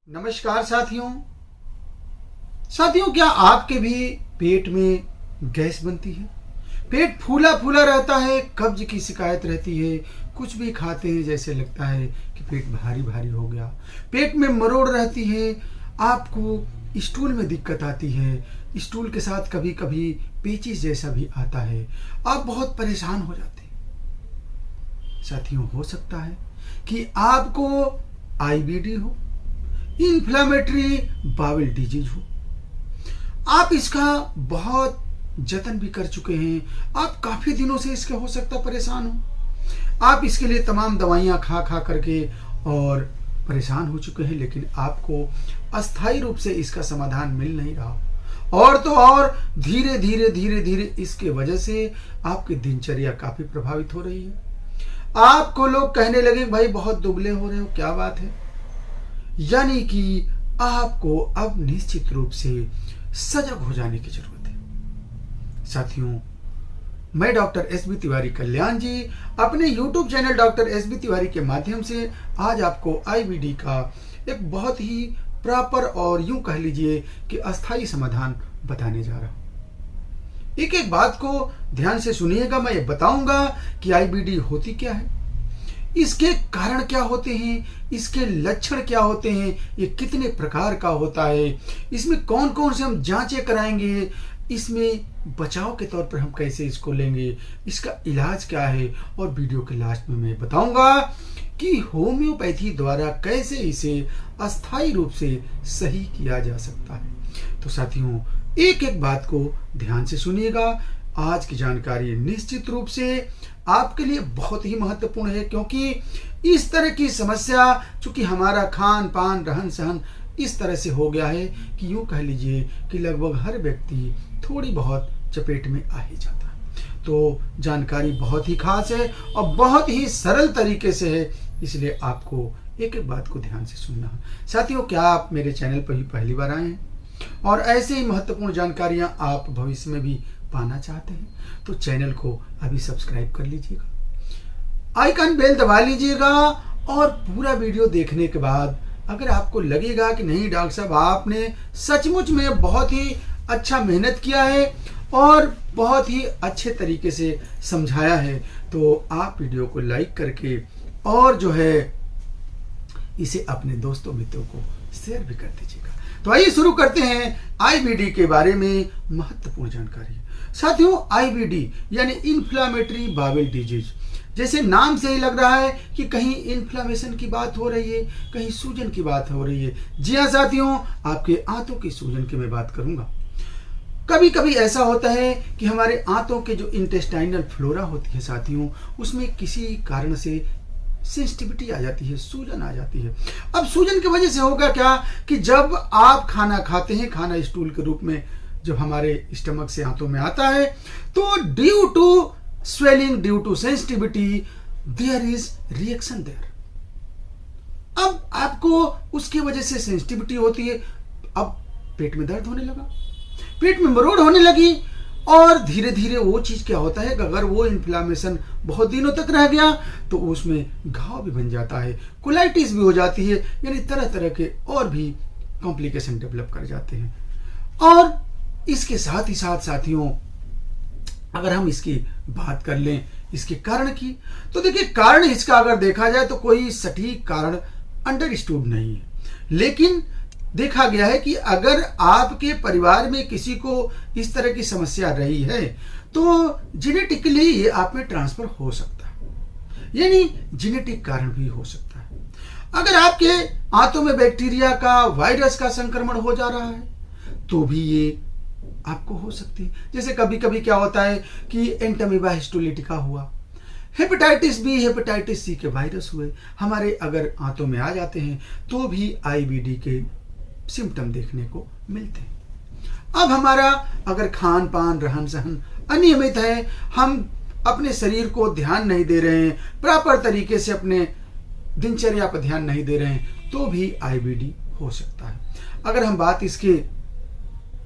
नमस्कार साथियों। क्या आपके भी पेट में गैस बनती है? पेट फूला फूला रहता है, कब्ज की शिकायत रहती है, कुछ भी खाते हैं जैसे लगता है कि पेट भारी भारी हो गया, पेट में मरोड़ रहती है, आपको स्टूल में दिक्कत आती है, स्टूल के साथ कभी कभी पेचिश जैसा भी आता है, आप बहुत परेशान हो जाते हैं। साथियों, हो सकता है कि आपको आईबीडी हो, इन्फ्लेमेटरी बाउल डिजीज हो। आप इसका बहुत जतन भी कर चुके हैं, आप काफी दिनों से इसके हो सकता परेशान हो, आप इसके लिए तमाम दवाइयां खा खा करके और परेशान हो चुके हैं, लेकिन आपको अस्थायी रूप से इसका समाधान मिल नहीं रहा। और तो और धीरे धीरे धीरे धीरे इसके वजह से आपकी दिनचर्या काफी प्रभावित हो रही है। आपको लोग कहने लगे भाई बहुत दुबले हो रहे हो, क्या बात है? यानी कि आपको अब निश्चित रूप से सजग हो जाने की जरूरत है। साथियों, मैं डॉक्टर एसबी तिवारी कल्याण जी अपने YouTube channel doctor SB Tiwari के माध्यम से आज आपको आईबीडी का एक बहुत ही प्रॉपर और यूं कह लीजिए कि अस्थायी समाधान बताने जा रहा हूं। एक एक बात को ध्यान से सुनिएगा। मैं ये बताऊंगा कि आईबीडी होती क्या है, इसके कारण क्या होते हैं, इसके लक्षण क्या होते हैं, ये कितने प्रकार का होता है, इसमें कौन कौन से हम जांचें कराएंगे, इसमें बचाव के तौर पर हम कैसे इसको लेंगे, इसका इलाज क्या है, और वीडियो के लास्ट में मैं बताऊंगा कि होम्योपैथी द्वारा कैसे इसे अस्थायी रूप से सही किया जा सकता है। तो साथियों, एक एक बात को ध्यान से सुनिएगा। आज की जानकारी निश्चित रूप से आपके लिए बहुत ही महत्वपूर्ण है, क्योंकि इस तरह की समस्या चूंकि हमारा खान पान रहन सहन इस तरह से हो गया है कि यूं कह लीजिए कि लगभग हर व्यक्ति थोड़ी बहुत चपेट में आ ही जाता है। तो जानकारी बहुत ही खास है और बहुत ही सरल तरीके से है, इसलिए आपको एक एक बात को ध्यान से सुनना है। साथियों, क्या आप मेरे चैनल पर ही पहली बार आए हैं और ऐसे ही महत्वपूर्ण जानकारियां आप भविष्य में भी पाना चाहते हैं तो चैनल को अभी सब्सक्राइब कर लीजिएगा, आइकन बेल दबा लीजिएगा, और पूरा वीडियो देखने के बाद अगर आपको लगेगा कि नहीं डॉक्टर साहब आपने सचमुच में बहुत ही अच्छा मेहनत किया है और बहुत ही अच्छे तरीके से समझाया है, तो आप वीडियो को लाइक करके और जो है इसे अपने दोस्तों मित्रों को शेयर भी कर दीजिएगा। तो आइए शुरू करते हैं आईबीडी के बारे में महत्वपूर्ण जानकारी। साथियों, आईबीडी यानी इन्फ्लामेटरी बाउल डिजीज, जैसे नाम से ही लग रहा है कि कहीं इन्फ्लामेशन की बात हो रही है, कहीं सूजन की बात हो रही है। जी हाँ साथियों, आपके आंतों की सूजन की मैं बात करूंगा। कभी कभी ऐसा होता है कि हमारे आंतों के जो इंटेस्टाइनल फ्लोरा होती है साथियों, उसमें किसी कारण से सेंसिटिविटी आ जाती है, सूजन आ जाती है। अब सूजन की वजह से होगा क्या कि जब आप खाना खाते हैं, खाना स्टूल के रूप में जब हमारे स्टमक से आंतों में आता है, तो due to swelling, due to sensitivity, there is reaction there. अब आपको उसकी वजह से सेंसिटिविटी होती है, अब पेट में दर्द होने लगा, पेट में मरोड़ होने लगी, और धीरे धीरे वो चीज क्या होता है कि अगर वो इन्फ्लामेशन बहुत दिनों तक रह गया तो उसमें घाव भी बन जाता है, कोलाइटिस भी हो जाती है, यानी तरह तरह के और भी कॉम्प्लिकेशन डेवलप कर जाते हैं। और इसके साथ ही साथ साथियों, अगर हम इसकी बात कर लें इसके कारण की, तो देखिए कारण इसका अगर देखा जाए तो कोई सटीक कारण अंडरस्टूड नहीं है, लेकिन देखा गया है कि अगर आपके परिवार में किसी को इस तरह की समस्या रही है तो जेनेटिकली ये आप में ट्रांसफर हो सकता है, यानी जेनेटिक कारण भी हो सकता है। अगर आपके आंतों में बैक्टीरिया का, वायरस का संक्रमण हो जा रहा है तो भी ये आपको हो सकती है। जैसे कभी कभी क्या होता है कि एंटामीबा हिस्टोलिटिका हुआ, हेपेटाइटिस बी, हेपेटाइटिस सी के वायरस हुए, हमारे अगर आंतों में आ जाते हैं तो भी आईबीडी के सिम्टम देखने को मिलते हैं। अब हमारा अगर खान पान रहन सहन अनियमित है, हम अपने शरीर को ध्यान नहीं दे रहे हैं, प्रॉपर तरीके से अपने दिनचर्या पर ध्यान नहीं दे रहे हैं, तो भी आईबीडी हो सकता है। अगर हम बात इसके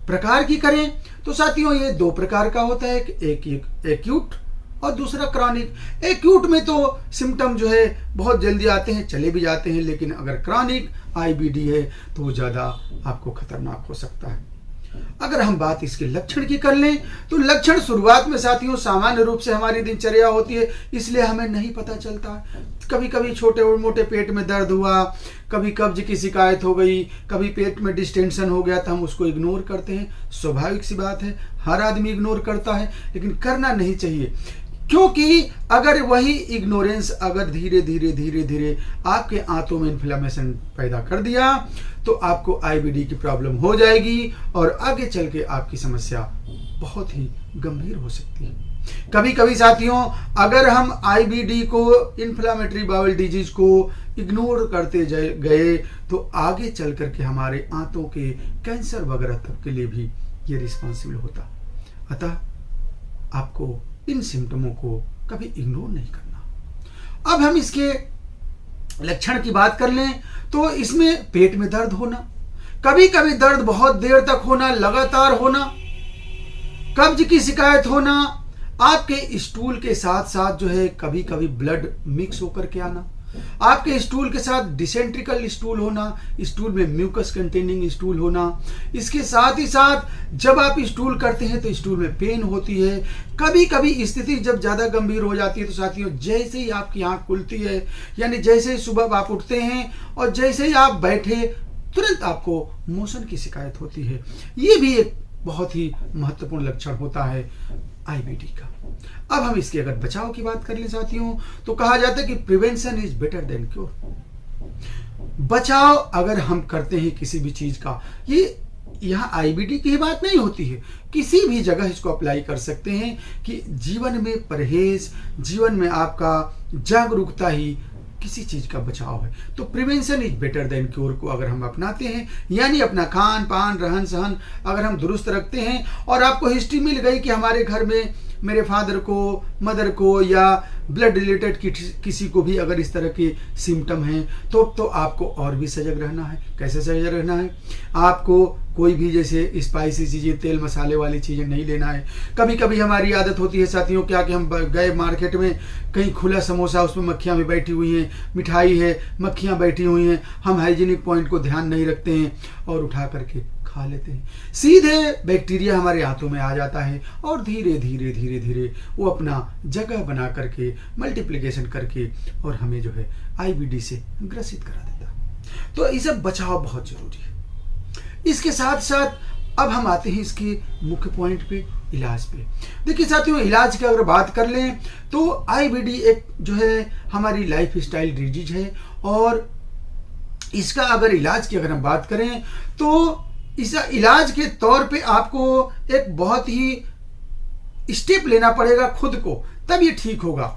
प्रकार की करें तो साथियों, ये दो प्रकार का होता है, एक एक्यूट और दूसरा क्रॉनिक। एक्यूट में तो सिम्टम जो है बहुत जल्दी आते हैं, चले भी जाते हैं, लेकिन अगर क्रॉनिक आईबीडी है तो वो ज़्यादा आपको खतरनाक हो सकता है। अगर हम बात इसके लक्षण की कर लें तो लक्षण शुरुआत में साथियों सामान्य रूप से हमारी दिनचर्या होती है, इसलिए हमें नहीं पता चलता। कभी कभी छोटे और मोटे पेट में दर्द हुआ, कभी कब्ज की शिकायत हो गई, कभी पेट में डिस्टेंशन हो गया तो हम उसको इग्नोर करते हैं। स्वाभाविक सी बात है, हर आदमी इग्नोर करता है, लेकिन करना नहीं चाहिए, क्योंकि अगर वही इग्नोरेंस अगर धीरे धीरे धीरे धीरे आपके आंतों में इन्फ्लेमेशन पैदा कर दिया तो आपको आईबीडी की प्रॉब्लम हो जाएगी और आगे चल के आपकी समस्या बहुत ही गंभीर हो सकती है। कभी कभी साथियों अगर हम आईबीडी को, इन्फ्लामेटरी बाउल डिजीज को इग्नोर करते गए तो आगे चल करके हमारे आंतों के कैंसर वगैरह तक के लिए भी ये रिस्पॉन्सिबल होता। अतः आपको इन सिम्टमों को कभी इग्नोर नहीं करना। अब हम इसके लक्षण की बात कर लें तो इसमें पेट में दर्द होना, कभी कभी दर्द बहुत देर तक होना, लगातार होना, कब्ज की शिकायत होना, आपके स्टूल के साथ साथ जो है कभी कभी ब्लड मिक्स होकर के आना, आपके स्टूल के साथ डिसेंट्रिकल स्टूल होना, स्टूल में म्यूकस कंटेनिंग स्टूल होना, इसके साथ ही साथ जब आप स्टूल करते हैं तो स्टूल में पेन होती है। कभी कभी स्थिति जब ज़्यादा गंभीर हो जाती है तो साथियों जैसे ही आपकी आंख खुलती है, यानी जैसे ही सुबह आप उठते हैं और जैसे ही आप बैठे तुरंत आपको मोशन की शिकायत होती है। ये भी एक बहुत ही महत्वपूर्ण लक्षण होता है आईबीडी का। अब हम इसके अगर बचाव की बात कर लें साथियों तो कहा जाता है कि prevention is better than cure. बचाव अगर हम करते हैं किसी भी चीज का, ये यहाँ आईबीडी की ही बात नहीं होती है, किसी भी जगह इसको अप्लाई कर सकते हैं कि जीवन में परहेज, जीवन में आपका जागरूकता ही किसी चीज का बचाव है। तो prevention is better than cure को अगर हम अपनाते हैं, यानी अपना खान पान रहन सहन अगर हम दुरुस्त रखते हैं और आपको हिस्ट्री मिल गई कि हमारे घर में मेरे फादर को, मदर को या ब्लड रिलेटेड किसी को भी अगर इस तरह के सिम्टम हैं तो आपको और भी सजग रहना है। कैसे सजग रहना है? आपको कोई भी जैसे स्पाइसी चीज़ें, तेल मसाले वाली चीज़ें नहीं लेना है। कभी कभी हमारी आदत होती है साथियों क्या कि हम गए मार्केट में, कहीं खुला समोसा, उसमें मक्खियाँ भी बैठी हुई हैं, मिठाई है, मक्खियाँ बैठी हुई हैं, हम हाइजीनिक पॉइंट को ध्यान नहीं रखते हैं और उठा करके खा लेते हैं। सीधे बैक्टीरिया हमारे हाथों में आ जाता है और धीरे धीरे धीरे धीरे वो अपना जगह बना करके, मल्टीप्लिकेशन करके और हमें जो है आईबीडी से ग्रसित करा देता है। तो इसे बचाव बहुत जरूरी है। इसके साथ साथ अब हम आते हैं इसके मुख्य पॉइंट पे, इलाज पे। देखिए साथियों, इलाज की अगर बात कर लें तो आईबीडी एक जो है हमारी लाइफ स्टाइल डिजीज है और इसका अगर इलाज की अगर हम बात करें तो इस इलाज के तौर पे आपको एक बहुत ही स्टेप लेना पड़ेगा खुद को, तब ये ठीक होगा।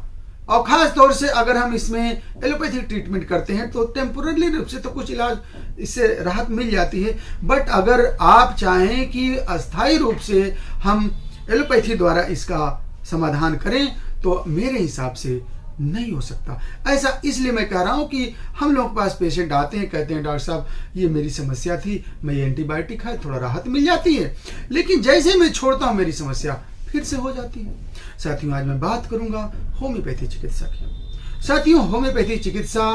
और खास तौर से अगर हम इसमें एलोपैथिक ट्रीटमेंट करते हैं तो टेम्पोररी रूप से तो कुछ इलाज इससे राहत मिल जाती है, बट अगर आप चाहें कि अस्थायी रूप से हम एलोपैथी द्वारा इसका समाधान करें तो मेरे हिसाब से नहीं हो सकता। ऐसा इसलिए मैं कह रहा हूं कि हम लोग के पास पेशेंट आते हैं, कहते हैं डॉक्टर साहब ये मेरी समस्या थी, मैं ये एंटीबायोटिक खाए, थोड़ा राहत मिल जाती है, लेकिन जैसे मैं छोड़ता हूं मेरी समस्या फिर से हो जाती है। साथियों, आज मैं बात करूंगा होम्योपैथी चिकित्सा की। साथियों, होम्योपैथी चिकित्सा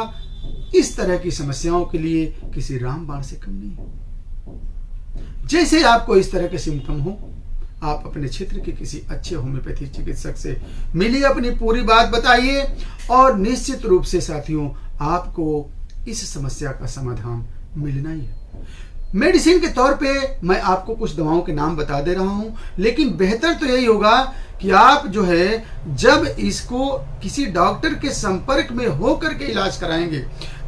इस तरह की समस्याओं के लिए किसी रामबाण से कम नहीं है। जैसे आपको इस तरह के सिम्टम हो, आप अपने क्षेत्र के किसी अच्छे होम्योपैथी चिकित्सक से मिलिए, अपनी पूरी बात बताइए और निश्चित रूप से साथियों आपको इस समस्या का समाधान मिलना ही है। मेडिसिन के तौर पे मैं आपको कुछ दवाओं के नाम बता दे रहा हूं, लेकिन बेहतर तो यही होगा कि आप जो है जब इसको किसी डॉक्टर के संपर्क में होकर के इलाज कराएंगे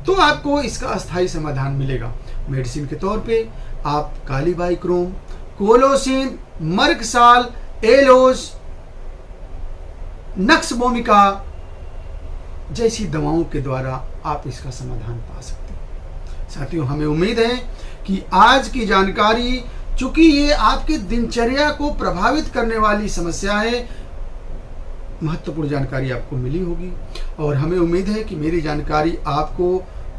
तो आपको इसका अस्थायी समाधान मिलेगा। मेडिसिन के तौर पे आप कालीबाइक्रोम, कोलोसिन, मर्कसाल, एलोज, नक्सबोमिका जैसी दवाओं के द्वारा आप इसका समाधान पा सकते हैं। साथियों, हमें उम्मीद है कि आज की जानकारी, चूंकि ये आपकी दिनचर्या को प्रभावित करने वाली समस्या है, महत्वपूर्ण जानकारी आपको मिली होगी और हमें उम्मीद है कि मेरी जानकारी आपको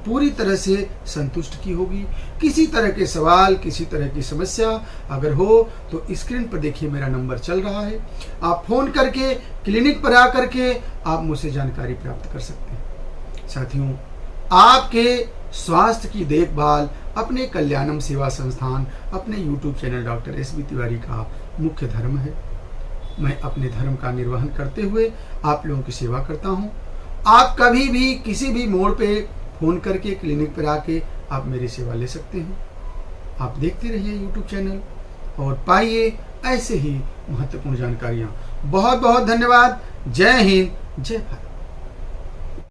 पूरी तरह से संतुष्ट की होगी। किसी तरह के सवाल, किसी तरह की समस्या अगर हो तो स्क्रीन पर देखिए मेरा नंबर चल रहा है, आप फ़ोन करके क्लिनिक पर आकर के आप मुझसे जानकारी प्राप्त कर सकते हैं। साथियों, आपके स्वास्थ्य की देखभाल अपने कल्याणम सेवा संस्थान, अपने YouTube channel doctor S B Tiwari का मुख्य धर्म है। मैं अपने धर्म का निर्वहन करते हुए आप लोगों की सेवा करता हूँ। आप कभी भी किसी भी मोड़ पे फ़ोन करके क्लिनिक पर आके आप मेरी सेवा ले सकते हैं। आप देखते रहिए यूट्यूब चैनल और पाइए ऐसे ही महत्वपूर्ण जानकारियाँ। बहुत बहुत धन्यवाद। जय हिंद, जय भारत।